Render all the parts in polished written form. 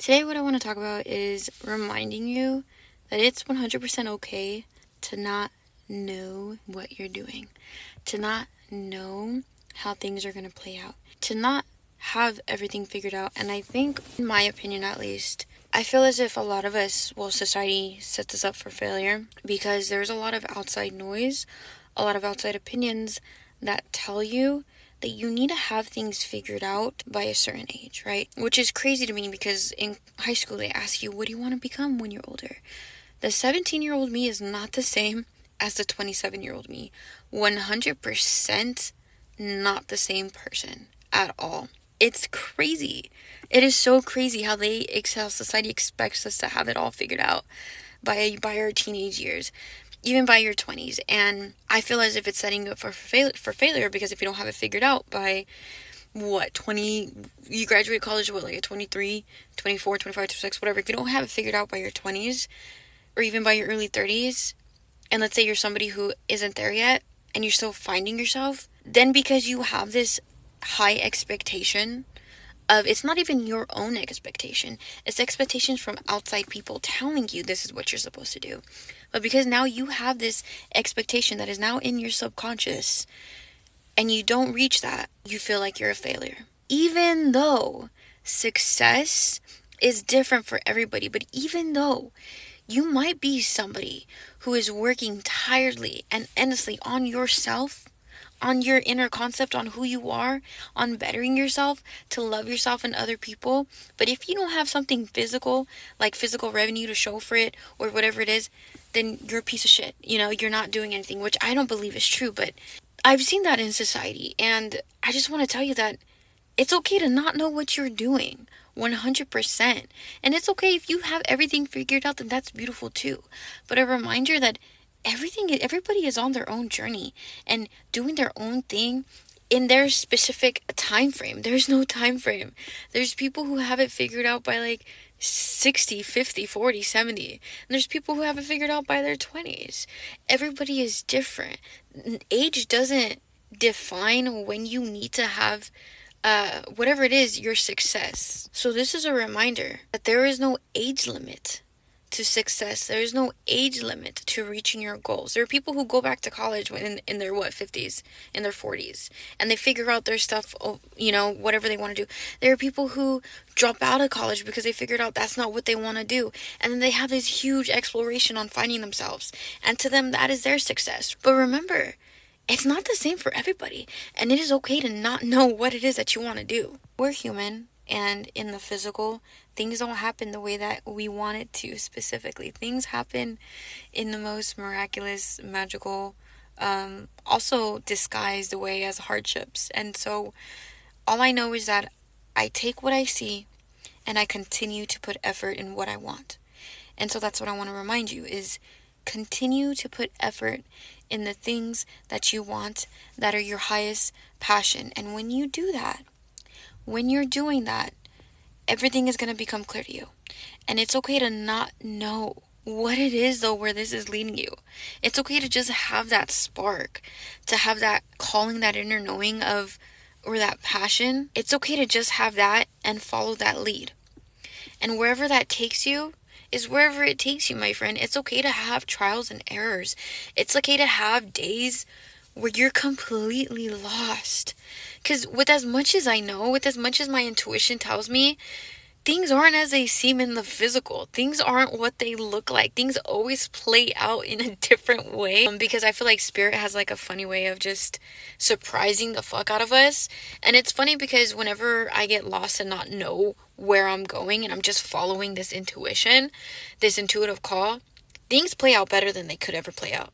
Today, what I want to talk about is reminding you that it's 100% okay to not know what you're doing, to not know how things are going to play out, to not have everything figured out. And I think, in my opinion at least, I feel as if a lot of us, society sets us up for failure because there's a lot of outside noise, a lot of outside opinions that tell you that you need to have things figured out by a certain age, right? Which is crazy to me because in high school they ask you, what do you want to become when you're older? The 17-year-old me is not the same as the 27-year-old me. 100% not the same person at all. It's crazy. It is so crazy how society expects us to have it all figured out by our teenage years, even by your 20s. And I feel as if it's setting you up for failure because if you don't have it figured out by 20, you graduate college, at 23, 24, 25, 26, whatever. If you don't have it figured out by your 20s or even by your early 30s, and let's say you're somebody who isn't there yet and you're still finding yourself, then because you have this high expectation of, it's not even your own expectation, it's expectations from outside people telling you this is what you're supposed to do. But because now you have this expectation that is now in your subconscious and you don't reach that, you feel like you're a failure. Even though success is different for everybody, but even though you might be somebody who is working tirelessly and endlessly on yourself, on your inner concept, on who you are, on bettering yourself, to love yourself and other people. But if you don't have something physical, like physical revenue to show for it or whatever it is, then you're a piece of shit. You're not doing anything, which I don't believe is true. But I've seen that in society. And I just want to tell you that it's okay to not know what you're doing. 100%. And it's okay if you have everything figured out, then that's beautiful too. But a reminder that everybody is on their own journey and doing their own thing in their specific time frame. There's no time frame. There's people who have it figured out by 60, 50, 40, 70. And there's people who have it figured out by their 20s. Everybody is different. Age doesn't define when you need to have whatever it is, your success. So this is a reminder that there is no age limit to success. There is no age limit to reaching your goals. There are people who go back to college when in their 50s, in their 40s, and they figure out their stuff, whatever they want to do. There are people who drop out of college because they figured out that's not what they want to do, and then they have this huge exploration on finding themselves, and to them that is their success. But remember, it's not the same for everybody, and it is okay to not know what it is that you want to do. We're human, and in the physical, things don't happen the way that we want it to specifically. Things happen in the most miraculous, magical, also disguised way as hardships. And so all I know is that I take what I see and I continue to put effort in what I want. And so that's what I want to remind you is continue to put effort in the things that you want that are your highest passion. And when you do that, when you're doing that, everything is going to become clear to you. And it's okay to not know what it is, though, where this is leading you. It's okay to just have that spark, to have that calling, that inner knowing or that passion. It's okay to just have that and follow that lead. And wherever that takes you is wherever it takes you, my friend. It's okay to have trials and errors. It's okay to have days where you're completely lost. Because with as much as I know, with as much as my intuition tells me, things aren't as they seem in the physical. Things aren't what they look like. Things always play out in a different way. Because I feel like spirit has a funny way of just surprising the fuck out of us. And it's funny because whenever I get lost and not know where I'm going and I'm just following this intuition, this intuitive call, things play out better than they could ever play out.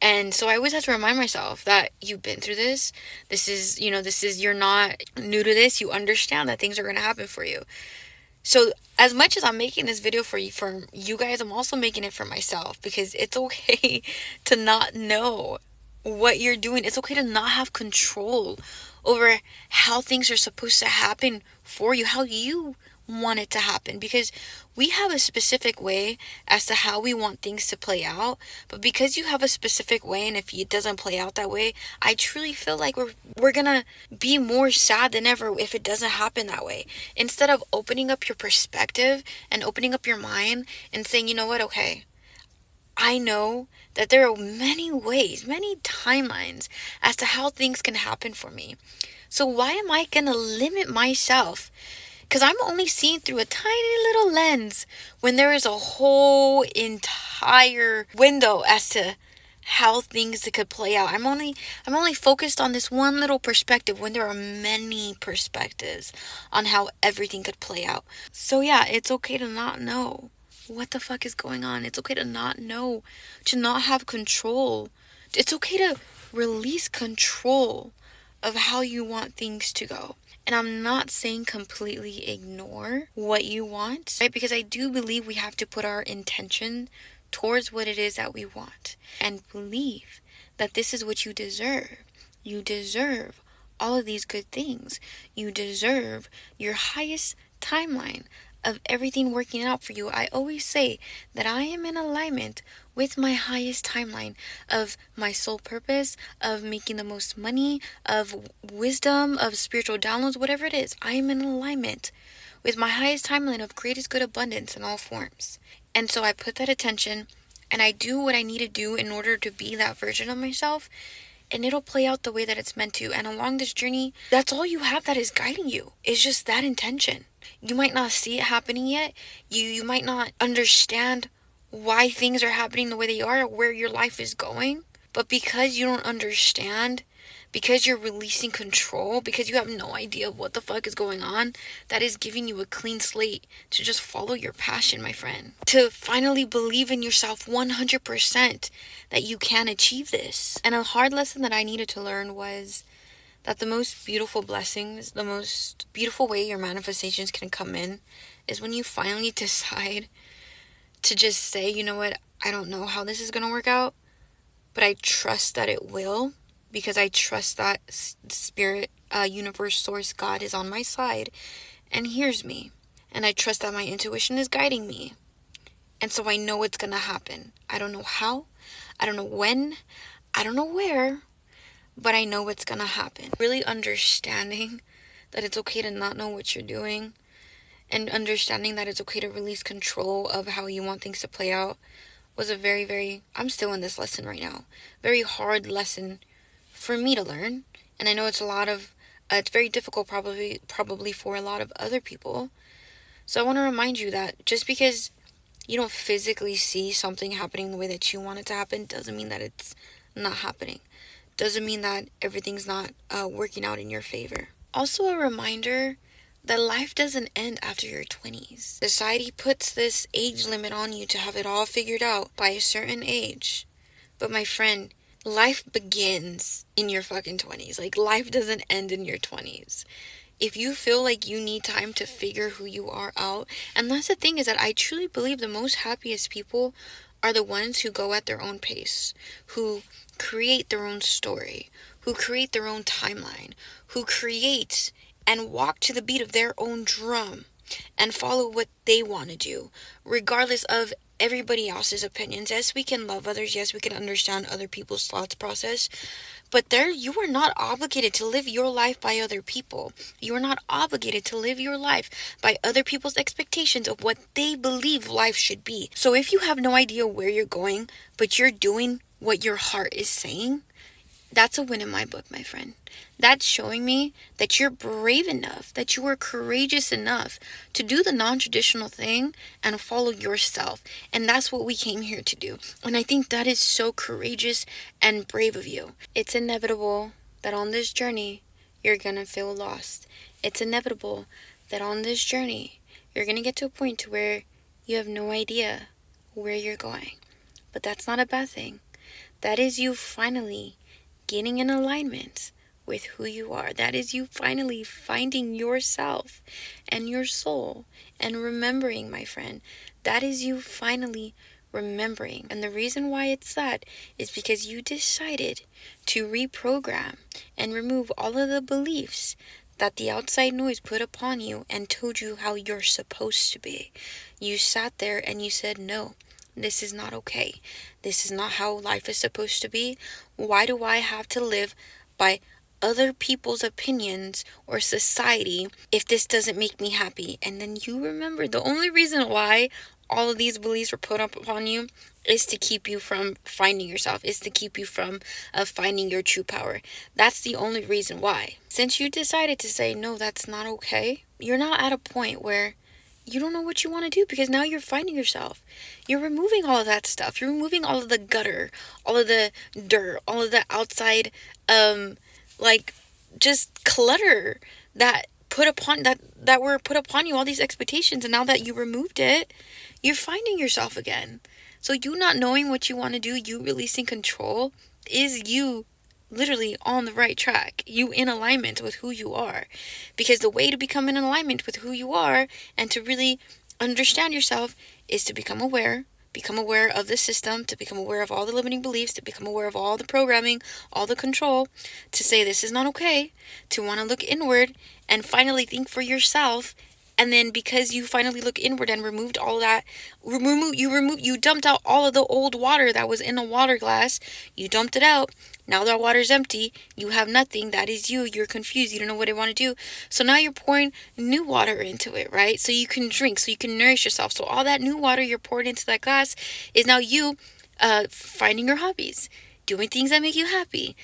And so I always have to remind myself that you've been through this. You're not new to this. You understand that things are going to happen for you. So as much as I'm making this video for you guys, I'm also making it for myself because it's okay to not know what you're doing. It's okay to not have control over how things are supposed to happen for you, how you want it to happen, because we have a specific way as to how we want things to play out. But because you have a specific way, and if it doesn't play out that way, I truly feel like we're gonna be more sad than ever if it doesn't happen that way. Instead of opening up your perspective and opening up your mind and saying, you know what, okay, I know that there are many ways, many timelines as to how things can happen for me. So why am I gonna limit myself? Because I'm only seeing through a tiny little lens when there is a whole entire window as to how things could play out. I'm only focused on this one little perspective when there are many perspectives on how everything could play out. So yeah, it's okay to not know what the fuck is going on. It's okay to not know, to not have control. It's okay to release control of how you want things to go. And I'm not saying completely ignore what you want, right? Because I do believe we have to put our intention towards what it is that we want and believe that this is what you deserve. You deserve all of these good things. You deserve your highest timeline of everything working out for you. I always say that I am in alignment with my highest timeline of my soul purpose, of making the most money, of wisdom, of spiritual downloads, whatever it is. I am in alignment with my highest timeline of greatest good abundance in all forms. And so I put that attention and I do what I need to do in order to be that version of myself, and it'll play out the way that it's meant to. And along this journey, that's all you have that is guiding you, is just that intention. You might not see it happening yet. You might not understand why things are happening the way they are or where your life is going. But because you don't understand, because you're releasing control, because you have no idea what the fuck is going on, that is giving you a clean slate to just follow your passion, my friend. To finally believe in yourself 100% that you can achieve this. And a hard lesson that I needed to learn was that the most beautiful blessings, the most beautiful way your manifestations can come in is when you finally decide to just say, you know what, I don't know how this is going to work out, but I trust that it will, because I trust that spirit, universe, source, God is on my side and hears me. And I trust that my intuition is guiding me. And so I know it's going to happen. I don't know how, I don't know when, I don't know where, but I know it's going to happen. Really understanding that it's okay to not know what you're doing, and understanding that it's okay to release control of how you want things to play out was a very, very, I'm still in this lesson right now, very hard lesson for me to learn. And I know it's it's very difficult probably for a lot of other people. So I want to remind you that just because you don't physically see something happening the way that you want it to happen doesn't mean that it's not happening. Doesn't mean that everything's not working out in your favor. Also a reminder that life doesn't end after your 20s. Society puts this age limit on you to have it all figured out by a certain age. But my friend, life begins in your fucking 20s. Like, life doesn't end in your 20s. If you feel like you need time to figure who you are out, and that's the thing, is that I truly believe the most happiest people are the ones who go at their own pace, who create their own story, who create their own timeline, who create and walk to the beat of their own drum and follow what they want to do, regardless of everybody else's opinions. Yes, we can love others. Yes, we can understand other people's thoughts process. But you are not obligated to live your life by other people. You are not obligated to live your life by other people's expectations of what they believe life should be. So if you have no idea where you're going, but you're doing what your heart is saying, that's a win in my book, my friend. That's showing me that you're brave enough, that you are courageous enough to do the non-traditional thing and follow yourself. And that's what we came here to do. And I think that is so courageous and brave of you. It's inevitable that on this journey, you're going to feel lost. It's inevitable that on this journey, you're going to get to a point to where you have no idea where you're going. But that's not a bad thing. That is you finally getting in alignment with who you are. That is you finally finding yourself and your soul and remembering, my friend. That is you finally remembering. And the reason why it's that is because you decided to reprogram and remove all of the beliefs that the outside noise put upon you and told you how you're supposed to be. You sat there and you said, no, this is not okay. This is not how life is supposed to be. Why do I have to live by other people's opinions or society if this doesn't make me happy? And then you remember the only reason why all of these beliefs were put up upon you is to keep you from finding yourself, is to keep you from finding your true power. That's the only reason why. Since you decided to say, no, that's not okay, you're now at a point where you don't know what you want to do, because now you're finding yourself. You're removing all of that stuff. You're removing all of the gutter, all of the dirt, all of the outside, just clutter that were put upon you, all these expectations. And now that you removed it, you're finding yourself again. So you not knowing what you want to do, you releasing control, is you literally on the right track. You in alignment with who you are. Because the way to become in alignment with who you are and to really understand yourself is to become aware of the system, to become aware of all the limiting beliefs, to become aware of all the programming, all the control, to say this is not okay, to want to look inward and finally think for yourself. And then because you finally look inward and removed all that, you dumped out all of the old water that was in a water glass. You dumped it out. Now that water's empty. You have nothing. That is you. You're confused. You don't know what you want to do. So now you're pouring new water into it, right? So you can drink, so you can nourish yourself. So all that new water you're pouring into that glass is now you finding your hobbies, doing things that make you happy,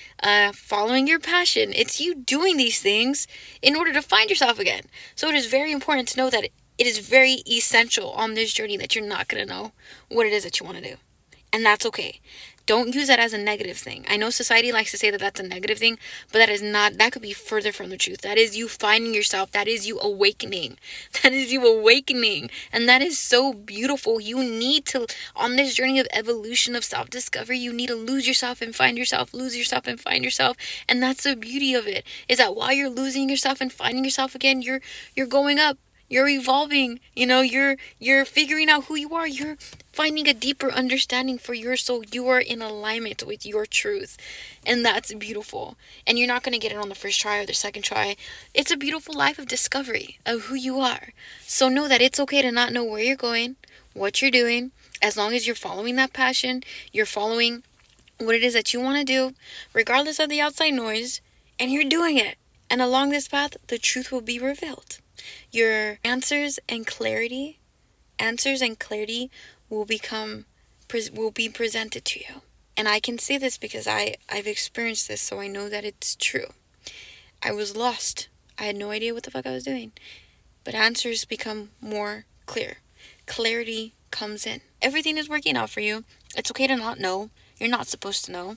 following your passion. It's you doing these things in order to find yourself again. So it is very important to know that it is very essential on this journey that you're not going to know what it is that you want to do. And that's okay. Don't use that as a negative thing. I know society likes to say that that's a negative thing, but that is not. That could be further from the truth. That is you finding yourself. That is you awakening. That is you awakening. And that is so beautiful. You need to, on this journey of evolution, of self-discovery, you need to lose yourself and find yourself, lose yourself and find yourself. And that's the beauty of it, is that while you're losing yourself and finding yourself again, you're going up. You're evolving, you're figuring out who you are. You're finding a deeper understanding for your soul. You are in alignment with your truth. And that's beautiful. And you're not going to get it on the first try or the second try. It's a beautiful life of discovery of who you are. So know that it's okay to not know where you're going, what you're doing, as long as you're following that passion, you're following what it is that you want to do, regardless of the outside noise, and you're doing it. And along this path, the truth will be revealed. Your answers and clarity will be presented to you. And I can say this because I've experienced this, so I know that it's true. I was lost. I had no idea what the fuck I was doing. But answers become more clear. Clarity comes in. Everything is working out for you. It's okay to not know. You're not supposed to know.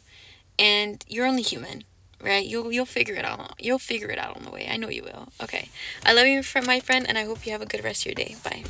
And you're only human. Right? You'll figure it out. You'll figure it out on the way. I know you will. Okay. I love you, my friend, and I hope you have a good rest of your day. Bye.